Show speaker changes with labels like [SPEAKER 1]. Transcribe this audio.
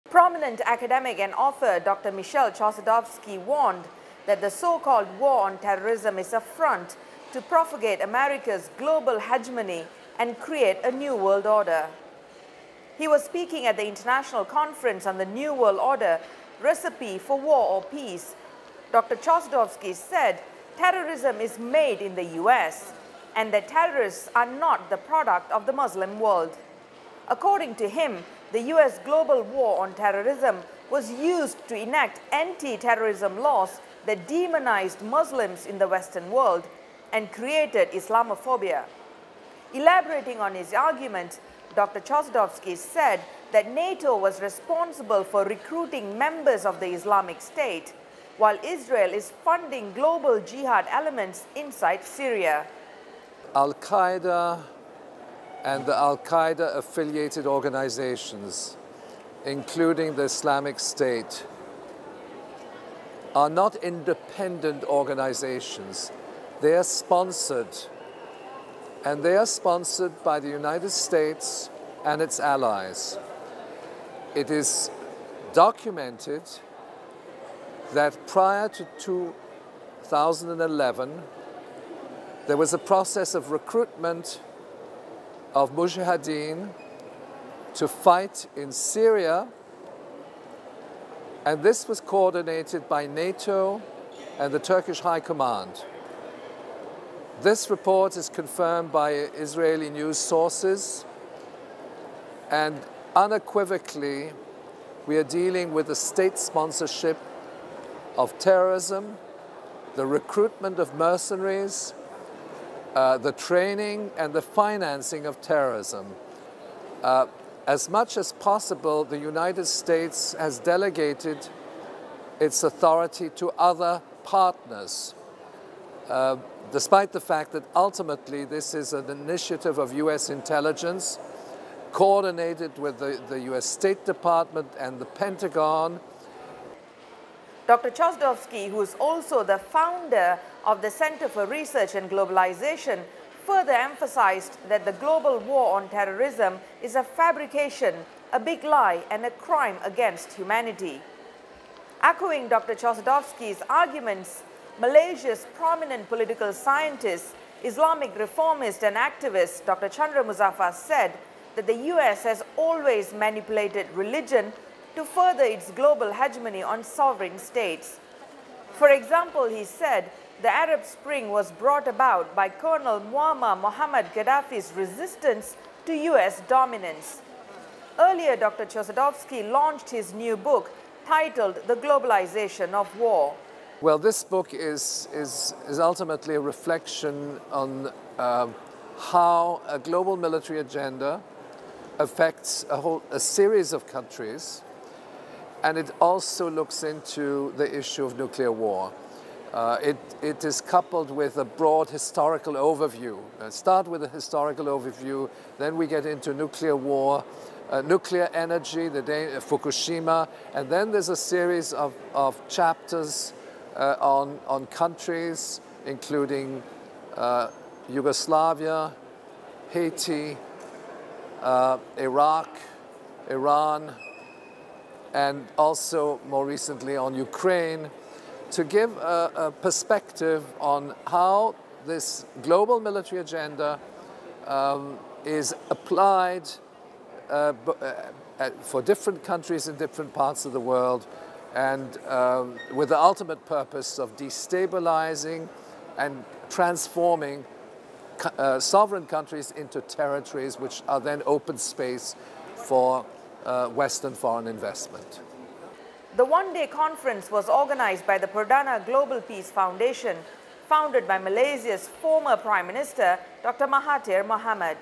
[SPEAKER 1] Prominent academic and author Dr. Michel Chossudovsky warned that the so-called war on terrorism is a front to propagate America's global hegemony and create a new world order. He was speaking at the International Conference on the New World Order, Recipe for War or Peace. Dr. Chossudovsky said terrorism is made in the US and that terrorists are not the product of the Muslim world. According to him, the US global war on terrorism was used to enact anti-terrorism laws that demonized Muslims in the Western world and created Islamophobia. Elaborating on his argument, Dr. Chossudovsky said that NATO was responsible for recruiting members of the Islamic State, while Israel is funding global jihad elements inside Syria.
[SPEAKER 2] Al-Qaeda and the Al-Qaeda affiliated organizations, including the Islamic State, are not independent organizations. They are sponsored, and they are sponsored by the United States and its allies. It is documented that prior to 2011, there was a process of recruitment of mujahideen to fight in Syria, and this was coordinated by NATO and the Turkish High Command. This report is confirmed by Israeli news sources, and unequivocally we are dealing with the state sponsorship of terrorism, the recruitment of mercenaries, the training and the financing of terrorism. As much as possible, the United States has delegated its authority to other partners, despite the fact that ultimately this is an initiative of US intelligence coordinated with the US State Department and the Pentagon.
[SPEAKER 1] Dr. Chossudovsky, who is also the founder of the Center for Research and Globalization, further emphasized that the global war on terrorism is a fabrication, a big lie, and a crime against humanity. Echoing Dr. Chossudovsky's arguments, Malaysia's prominent political scientist, Islamic reformist and activist Dr. Chandra Muzaffar said that the US has always manipulated religion to further its global hegemony on sovereign states. For example, he said the Arab Spring was brought about by Colonel Muammar Mohammad Gaddafi's resistance to US dominance. Earlier, Dr. Chossudovsky launched his new book titled The Globalization of War.
[SPEAKER 2] Well, this book is ultimately a reflection on how a global military agenda affects a series of countries, and it also looks into the issue of nuclear war. It is coupled with a broad historical overview. Start with a historical overview, then we get into nuclear war, nuclear energy, Fukushima, and then there's a series of chapters on countries, including Yugoslavia, Haiti, Iraq, Iran, and also more recently on Ukraine, to give a perspective on how this global military agenda is applied for different countries in different parts of the world, and with the ultimate purpose of destabilizing and transforming sovereign countries into territories which are then open space for Western foreign investment.
[SPEAKER 1] The one-day conference was organized by the Pradana Global Peace Foundation, founded by Malaysia's former Prime Minister, Dr. Mahathir Mohamad.